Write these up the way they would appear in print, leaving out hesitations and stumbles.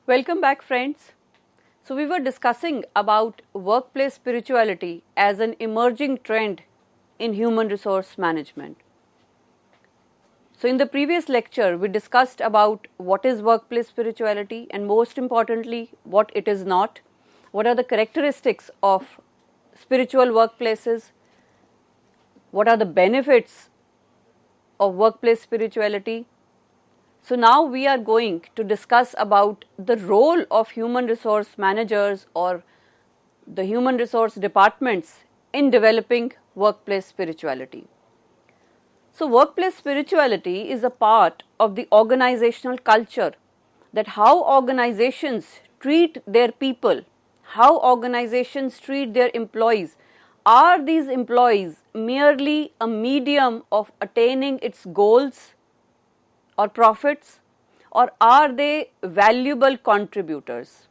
Welcome back, friends. So we were discussing about workplace spirituality as an emerging trend in human resource management. So in the previous lecture, we discussed about what is workplace spirituality and most importantly, what it is not, what are the characteristics of spiritual workplaces, what are the benefits of workplace spirituality. So now we are going to discuss about the role of human resource managers or the human resource departments in developing workplace spirituality. So workplace spirituality is a part of the organizational culture, that how organizations treat their people, how organizations treat their employees. Are these employees merely a medium of attaining its goals or profits, or are they valuable contributors?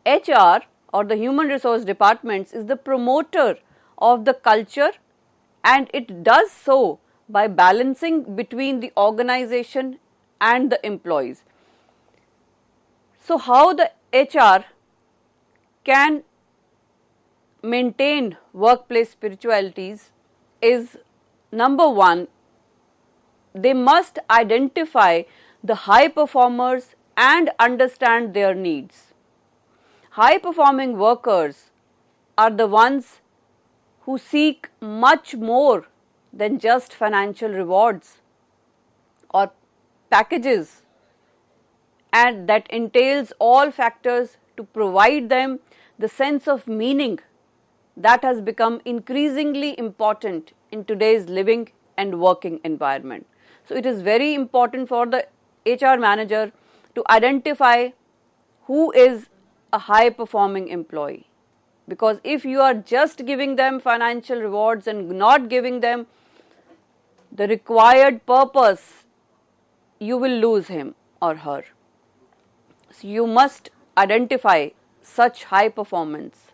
HR or the human resource departments is the promoter of the culture, and it does so by balancing between the organization and the employees. So how the HR can maintain workplace spiritualities is, number one, they must identify the high performers and understand their needs. High performing workers are the ones who seek much more than just financial rewards or packages, and that entails all factors to provide them the sense of meaning that has become increasingly important in today's living and working environment. So it is very important for the HR manager to identify who is a high performing employee, because if you are just giving them financial rewards and not giving them the required purpose, you will lose him or her. So you must identify such high performance.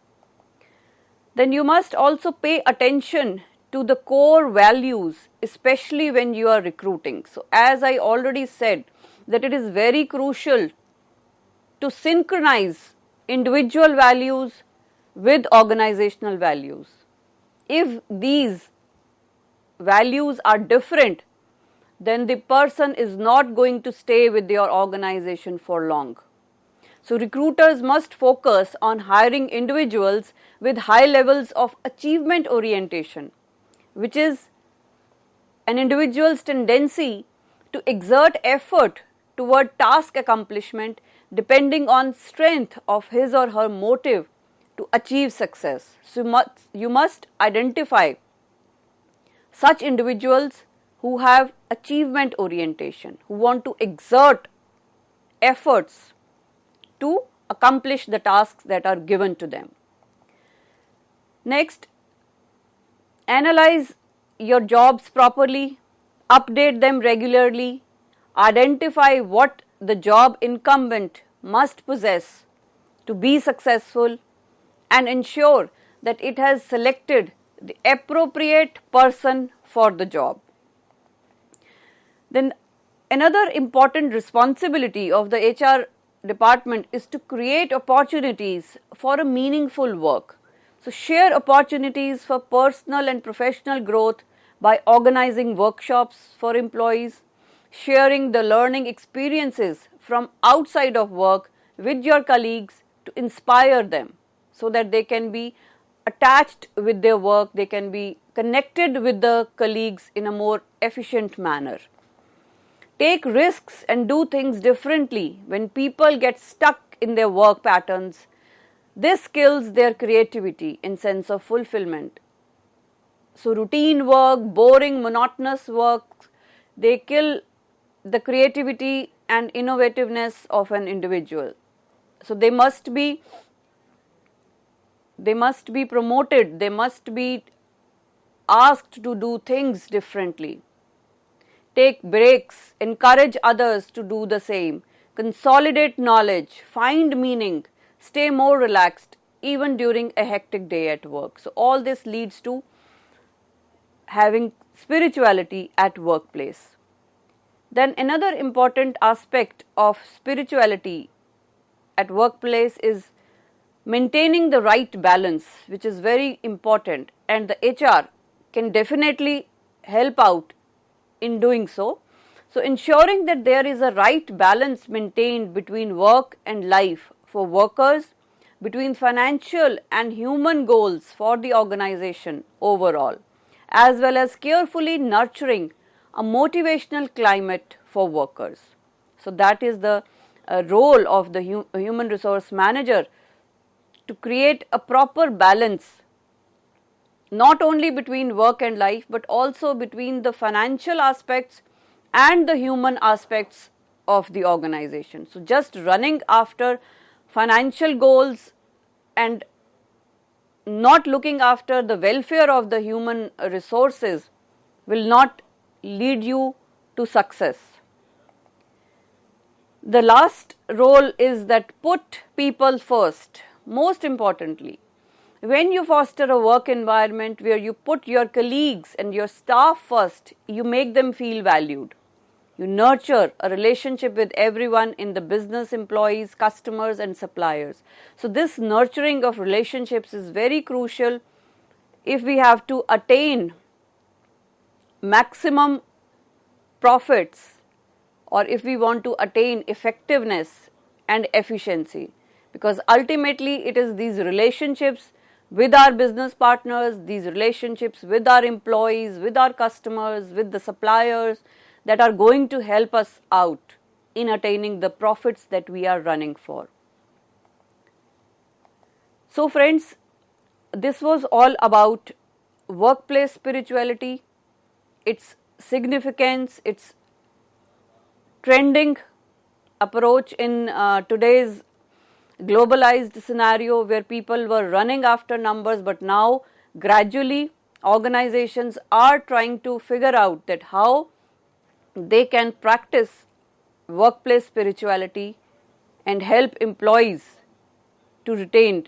Then you must also pay attention to the core values, especially when you are recruiting. So as I already said, that it is very crucial to synchronize individual values with organizational values. If these values are different, then the person is not going to stay with your organization for long. So recruiters must focus on hiring individuals with high levels of achievement orientation, which is an individual's tendency to exert effort toward task accomplishment depending on strength of his or her motive to achieve success. So you must identify such individuals who have achievement orientation, who want to exert efforts to accomplish the tasks that are given to them. Next, analyze your jobs properly, update them regularly, identify what the job incumbent must possess to be successful, and ensure that it has selected the appropriate person for the job. Then another important responsibility of the HR department is to create opportunities for a meaningful work. So share opportunities for personal and professional growth by organizing workshops for employees, sharing the learning experiences from outside of work with your colleagues to inspire them so that they can be attached with their work, they can be connected with the colleagues in a more efficient manner. Take risks and do things differently. When people get stuck in their work patterns, this kills their creativity and sense of fulfillment. So routine work, boring, monotonous work, they kill the creativity and innovativeness of an individual. So they must be promoted, they must be asked to do things differently. Take breaks, encourage others to do the same, consolidate knowledge, find meaning, stay more relaxed even during a hectic day at work. So all this leads to having spirituality at workplace. Then another important aspect of spirituality at workplace is maintaining the right balance, which is very important, and the HR can definitely help out in doing so. So, ensuring that there is a right balance maintained between work and life for workers, between financial and human goals for the organization overall, as well as carefully nurturing a motivational climate for workers. So, that is the role of the human resource manager, to create a proper balance not only between work and life, but also between the financial aspects and the human aspects of the organization. So, just running after financial goals and not looking after the welfare of the human resources will not lead you to success. The last role is that put people first. Most importantly, when you foster a work environment where you put your colleagues and your staff first, you make them feel valued. You nurture a relationship with everyone in the business, employees, customers and suppliers. So, this nurturing of relationships is very crucial if we have to attain maximum profits, or if we want to attain effectiveness and efficiency, because ultimately it is these relationships with our business partners, these relationships with our employees, with our customers, with the suppliers, that are going to help us out in attaining the profits that we are running for. So friends, this was all about workplace spirituality, its significance, its trending approach in today's globalized scenario where people were running after numbers, but now gradually organizations are trying to figure out that how they can practice workplace spirituality and help employees to retain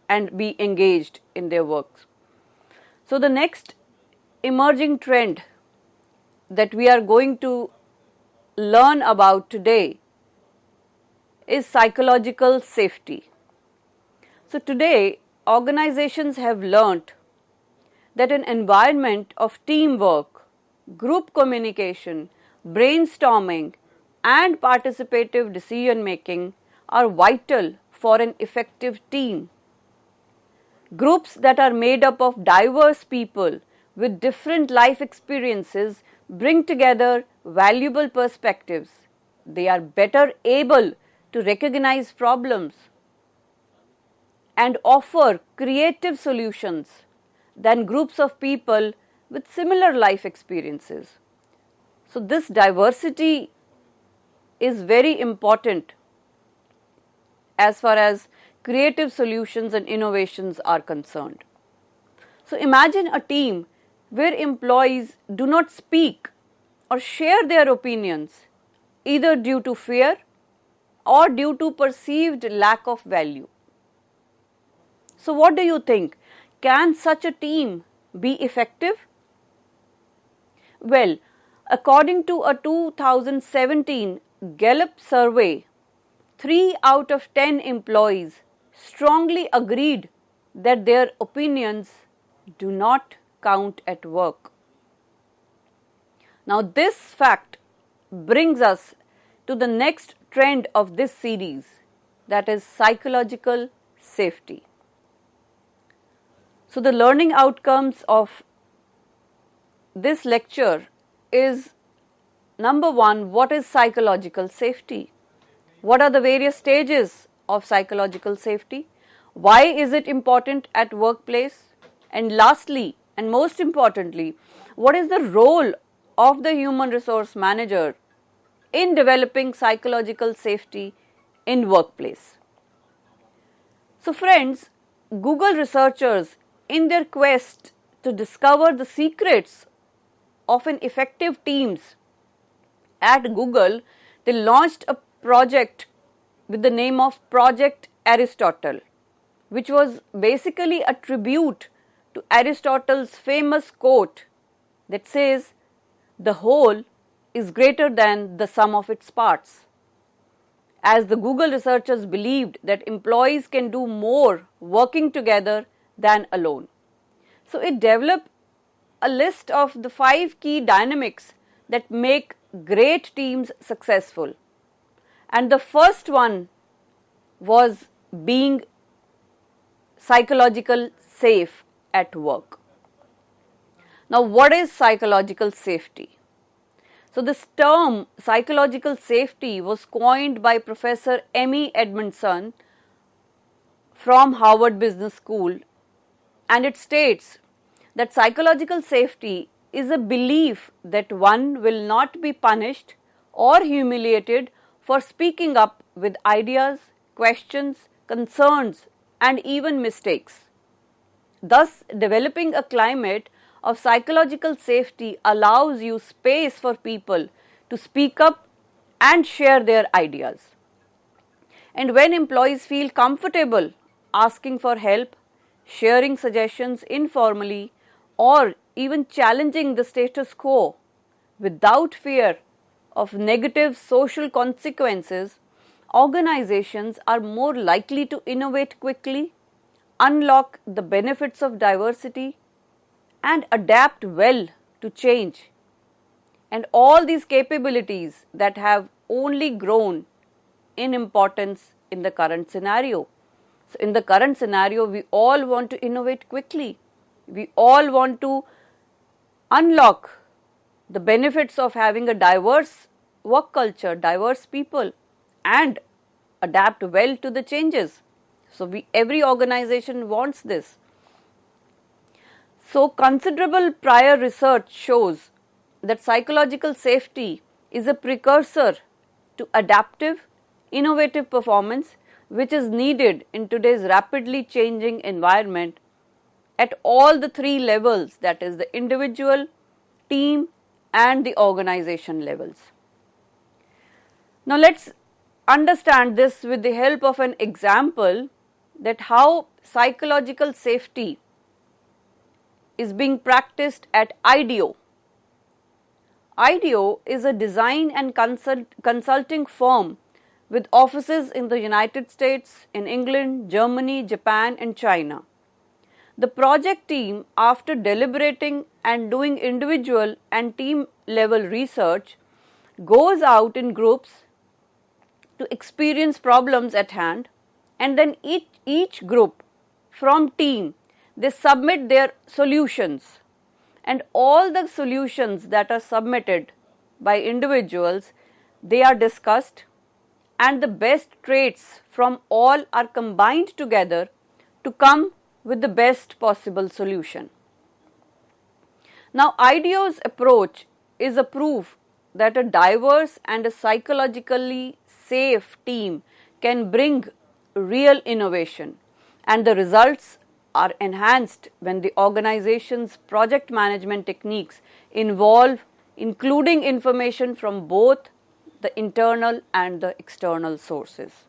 and be engaged in their works. So the next emerging trend that we are going to learn about today is psychological safety. So today organizations have learnt that an environment of teamwork, group communication, brainstorming and participative decision making are vital for an effective team. Groups that are made up of diverse people with different life experiences bring together valuable perspectives. They are better able to recognize problems and offer creative solutions than groups of people with similar life experiences. So this diversity is very important as far as creative solutions and innovations are concerned. So imagine a team where employees do not speak or share their opinions either due to fear or due to perceived lack of value. So what do you think? Can such a team be effective? Well, according to a 2017 Gallup survey, 3 out of 10 employees strongly agreed that their opinions do not count at work. Now this fact brings us to the next trend of this series, that is psychological safety. So the learning outcomes of this lecture is, number one, what is psychological safety? What are the various stages of psychological safety? Why is it important at workplace? And lastly, and most importantly, what is the role of the human resource manager in developing psychological safety in workplace? So friends, Google researchers, in their quest to discover the secrets of an effective teams at Google, they launched a project with the name of Project Aristotle, which was basically a tribute to Aristotle's famous quote that says, "The whole is greater than the sum of its parts." as the Google researchers believed that employees can do more working together than alone. So it developed a list of the 5 key dynamics that make great teams successful. And the first one was being psychological safe at work. Now, what is psychological safety? So, this term psychological safety was coined by Professor Emmy Edmondson from Harvard Business School, and it states that psychological safety is a belief that one will not be punished or humiliated for speaking up with ideas, questions, concerns, and even mistakes. Thus, developing a climate of psychological safety allows you space for people to speak up and share their ideas. And when employees feel comfortable asking for help, sharing suggestions informally, or even challenging the status quo without fear of negative social consequences, organizations are more likely to innovate quickly, unlock the benefits of diversity, and adapt well to change. And all these capabilities that have only grown in importance in the current scenario. So, in the current scenario, we all want to innovate quickly. We all want to unlock the benefits of having a diverse work culture, diverse people, and adapt well to the changes. So, every organization wants this. So, considerable prior research shows that psychological safety is a precursor to adaptive, innovative performance, which is needed in today's rapidly changing environment at all the 3 levels, that is the individual, team, and the organization levels. Now, let's understand this with the help of an example that how psychological safety is being practiced at IDEO. IDEO is a design and consulting firm with offices in the United States, in England, Germany, Japan, and China. The project team, after deliberating and doing individual and team level research, goes out in groups to experience problems at hand, and then each group from team, they submit their solutions, and all the solutions that are submitted by individuals, they are discussed, and the best traits from all are combined together to come with the best possible solution. Now, IDEO's approach is a proof that a diverse and a psychologically safe team can bring real innovation, and the results are enhanced when the organization's project management techniques involve including information from both the internal and the external sources.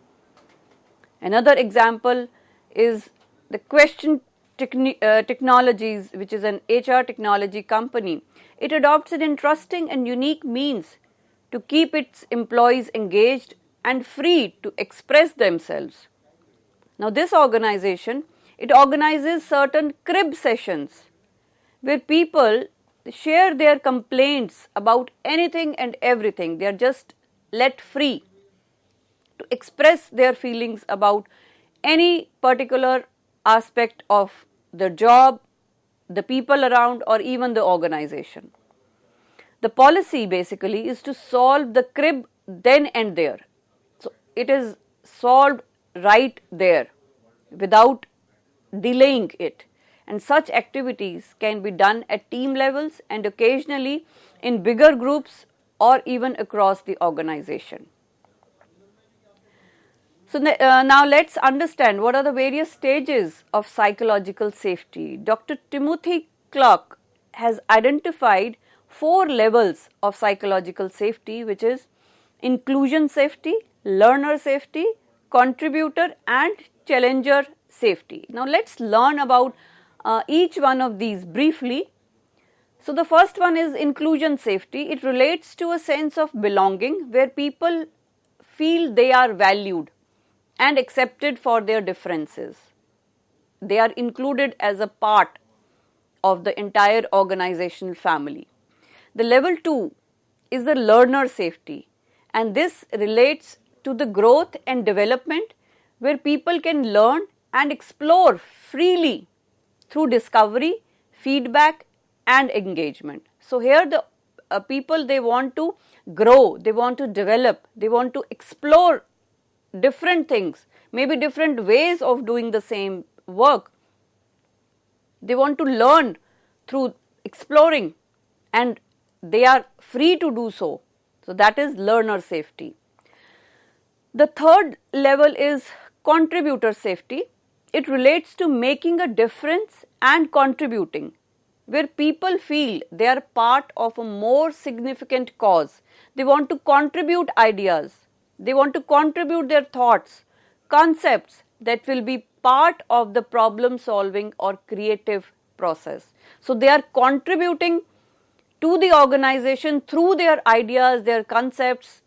Another example is the Question Technologies, which is an HR technology company. It adopts an interesting and unique means to keep its employees engaged and free to express themselves. Now, this organization, it organizes certain crib sessions where people share their complaints about anything and everything. They are just let free to express their feelings about any particular aspect of the job, the people around, or even the organization. The policy basically is to solve the crib then and there. So, it is solved right there without delaying it, and such activities can be done at team levels and occasionally in bigger groups or even across the organization. So, now let's understand what are the various stages of psychological safety. Dr. Timothy Clark has identified 4 levels of psychological safety, which is inclusion safety, learner safety, contributor, and challenger safety. Now, let's learn about each one of these briefly. So, the first one is inclusion safety. It relates to a sense of belonging where people feel they are valued and accepted for their differences. They are included as a part of the entire organizational family. The level 2 is the learner safety, and this relates to the growth and development where people can learn and explore freely through discovery, feedback and engagement. So here the people, they want to grow, they want to develop, they want to explore different things, maybe different ways of doing the same work. They want to learn through exploring and they are free to do so. So that is learner safety. The third level is contributor safety. It relates to making a difference and contributing, where people feel they are part of a more significant cause. They want to contribute ideas, they want to contribute their thoughts, concepts that will be part of the problem solving or creative process. So they are contributing to the organization through their ideas, their concepts,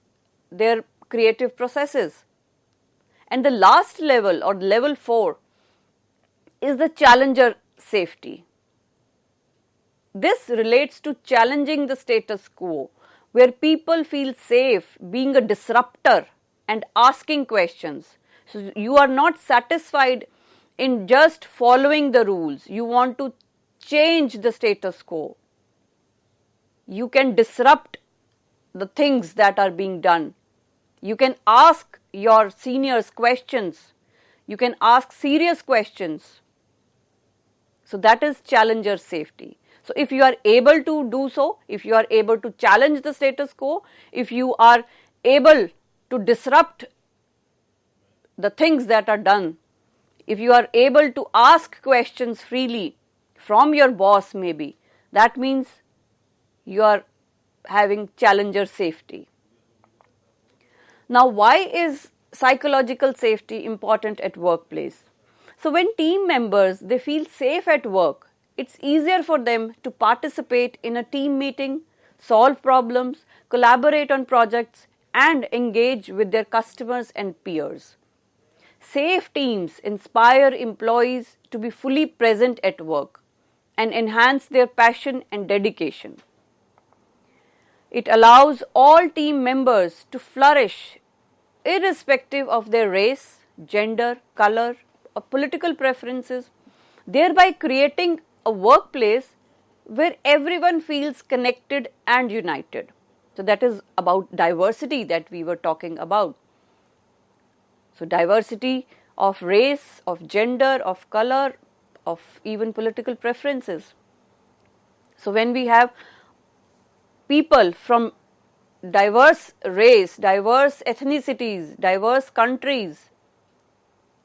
their creative processes. And the last level, or level 4, is the challenger safety. This relates to challenging the status quo, where people feel safe being a disruptor and asking questions. So you are not satisfied in just following the rules. You want to change the status quo. You can disrupt the things that are being done. You can ask your seniors questions. You can ask serious questions. So that is challenger safety. So if you are able to do so, if you are able to challenge the status quo, if you are able to disrupt the things that are done, if you are able to ask questions freely from your boss maybe, that means you are having challenger safety. Now, why is psychological safety important at workplace? So when team members, they feel safe at work, it's easier for them to participate in a team meeting, solve problems, collaborate on projects and engage with their customers and peers. Safe teams inspire employees to be fully present at work and enhance their passion and dedication. It allows all team members to flourish irrespective of their race, gender, color, or political preferences, thereby creating a workplace where everyone feels connected and united. So that is about diversity that we were talking about. So diversity of race, of gender, of color, of even political preferences. So when we have people from diverse race, diverse ethnicities, diverse countries,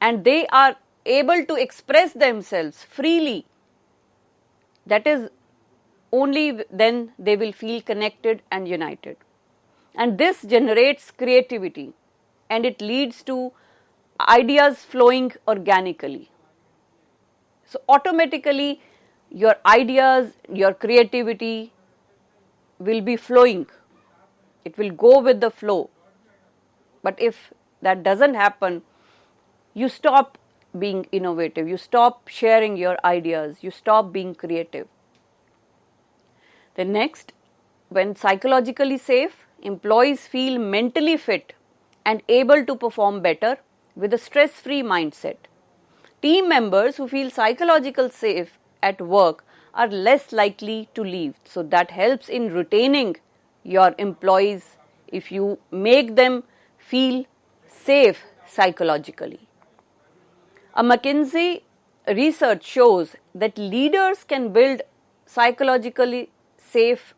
and they are able to express themselves freely, that is only then they will feel connected and united. And this generates creativity and it leads to ideas flowing organically. So automatically your ideas, your creativity will be flowing. It will go with the flow. But if that doesn't happen, you stop being innovative, you stop sharing your ideas, you stop being creative. Then next, when psychologically safe, employees feel mentally fit and able to perform better with a stress-free mindset. Team members who feel psychologically safe at work are less likely to leave. So that helps in retaining your employees if you make them feel safe psychologically. A McKinsey research shows that leaders can build psychologically safe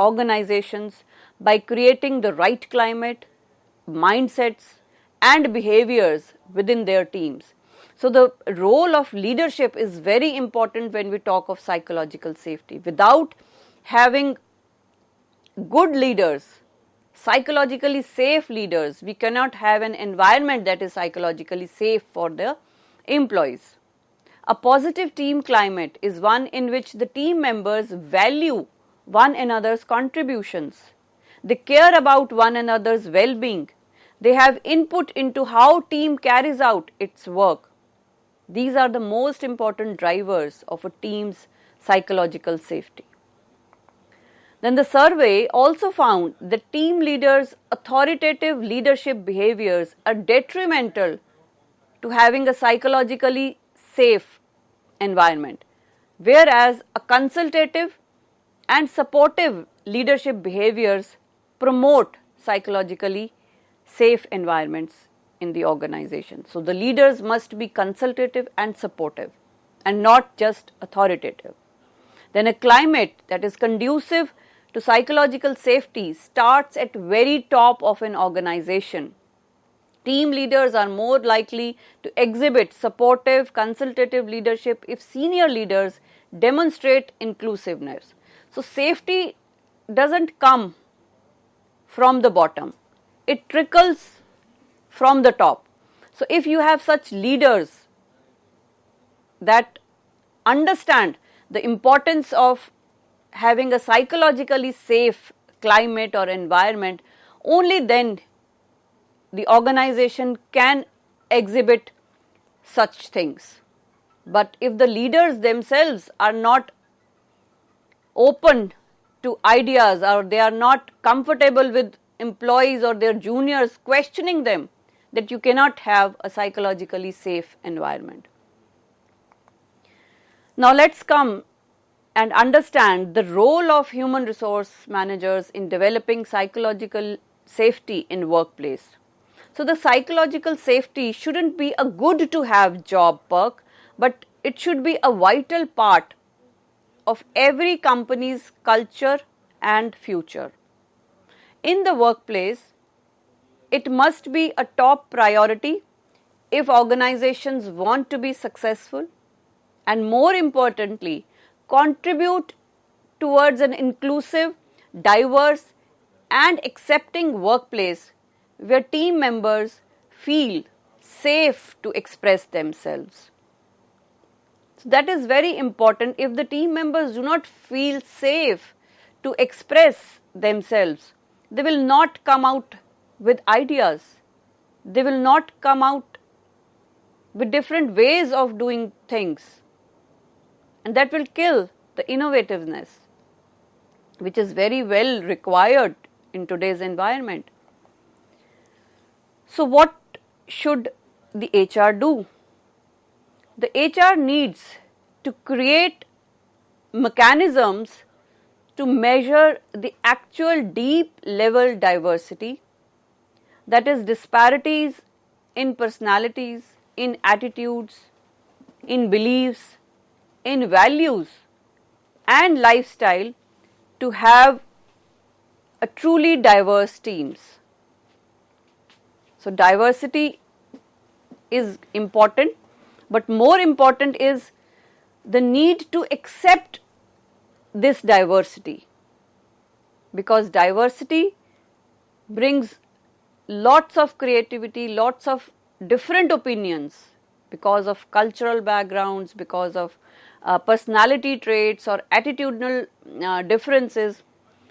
organizations by creating the right climate, mindsets, and behaviors within their teams. So the role of leadership is very important when we talk of psychological safety. Without having good leaders, psychologically safe leaders, we cannot have an environment that is psychologically safe for the employees. A positive team climate is one in which the team members value one another's contributions. They care about one another's well-being. They have input into how team carries out its work. These are the most important drivers of a team's psychological safety. Then the survey also found that team leaders' authoritative leadership behaviors are detrimental to having a psychologically safe environment, whereas a consultative and supportive leadership behaviors promote psychologically safe environments in the organization. So the leaders must be consultative and supportive and not just authoritative. Then a climate that is conducive to psychological safety starts at very top of an organization. Team leaders are more likely to exhibit supportive, consultative leadership if senior leaders demonstrate inclusiveness. So safety doesn't come from the bottom, it trickles from the top. So if you have such leaders that understand the importance of having a psychologically safe climate or environment, only then the organization can exhibit such things. But if the leaders themselves are not open to ideas or they are not comfortable with employees or their juniors questioning them, that you cannot have a psychologically safe environment. Now let's come and understand the role of human resource managers in developing psychological safety in workplace. So the psychological safety shouldn't be a good to have job perk, but it should be a vital part of every company's culture and future. In the workplace, it must be a top priority if organizations want to be successful and, more importantly, contribute towards an inclusive, diverse and accepting workplace where team members feel safe to express themselves. So that is very important. If the team members do not feel safe to express themselves, they will not come out with ideas. They will not come out with different ways of doing things. And that will kill the innovativeness, which is very well required in today's environment. So what should the HR do? The HR needs to create mechanisms to measure the actual deep level diversity, that is disparities in personalities, in attitudes, in beliefs, in values and lifestyle, to have a truly diverse teams. So diversity is important, but more important is the need to accept this diversity, because diversity brings lots of creativity, lots of different opinions because of cultural backgrounds, because of personality traits or attitudinal differences.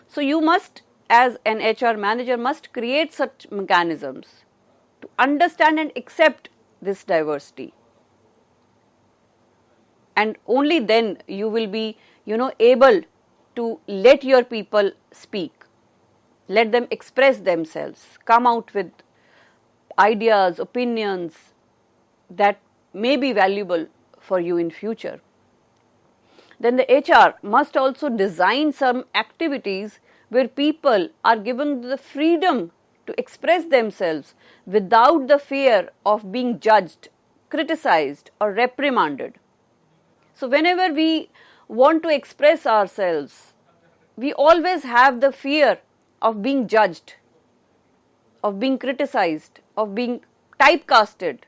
So you must, as an HR manager, must create such mechanisms to understand and accept this diversity. And only then you will be, able to let your people speak, let them express themselves, come out with ideas, opinions that may be valuable for you in future. Then the HR must also design some activities where people are given the freedom to express themselves without the fear of being judged, criticized or reprimanded. So whenever we want to express ourselves, we always have the fear of being judged, of being criticized, of being typecasted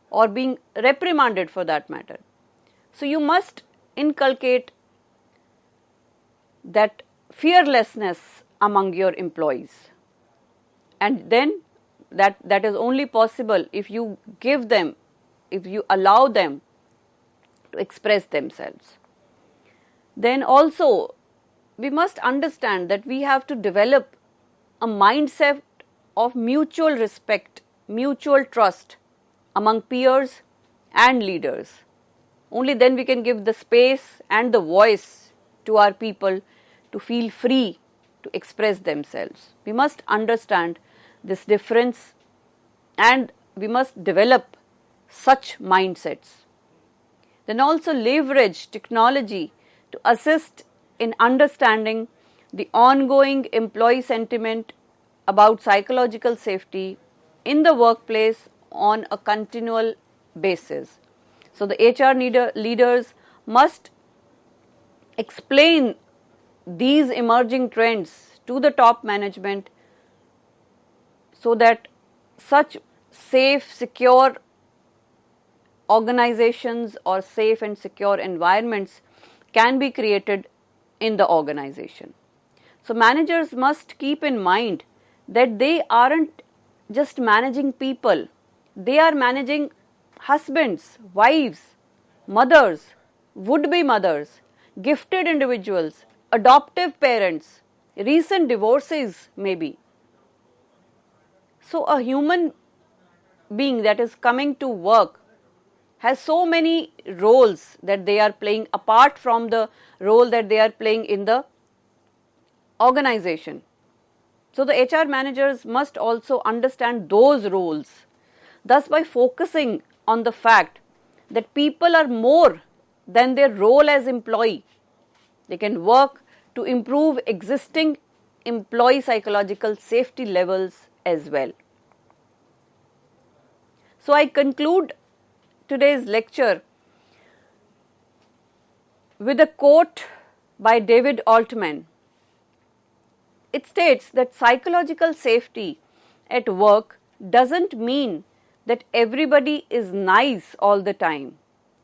or being reprimanded for that matter. So you must inculcate that fearlessness among your employees, and then that is only possible if you give them, if you allow them to express themselves. Then also we must understand that we have to develop a mindset of mutual respect, mutual trust among peers and leaders. Only then we can give the space and the voice to our people to feel free to express themselves. We must understand this difference and we must develop such mindsets. Then also leverage technology to assist in understanding the ongoing employee sentiment about psychological safety in the workplace on a continual basis. So the HR leaders must explain these emerging trends to the top management so that such safe, secure organizations or safe and secure environments can be created in the organization. So managers must keep in mind that they aren't just managing people, they are managing husbands, wives, mothers, would-be mothers, gifted individuals, adoptive parents, recent divorcees maybe. So a human being that is coming to work has so many roles that they are playing apart from the role that they are playing in the organization. So the HR managers must also understand those roles. Thus, by focusing on the fact that people are more than their role as employee, they can work to improve existing employee psychological safety levels as well. So I conclude today's lecture with a quote by David Altman. It states that psychological safety at work doesn't mean that everybody is nice all the time.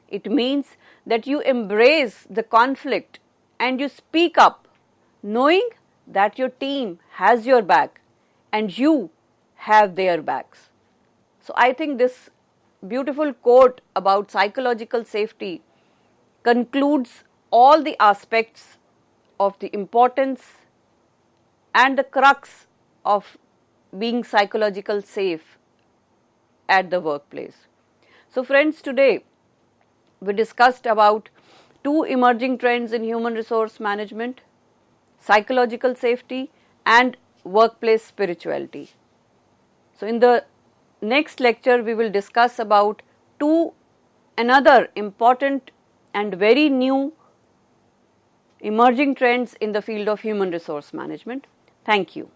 It means that you embrace the conflict and you speak up, knowing that your team has your back and you have their backs. So I think this beautiful quote about psychological safety concludes all the aspects of the importance and the crux of being psychological safe at the workplace. So friends, today we discussed about two emerging trends in human resource management: psychological safety and workplace spirituality. So in the next lecture we will discuss about another important and very new emerging trends in the field of human resource management. Thank you.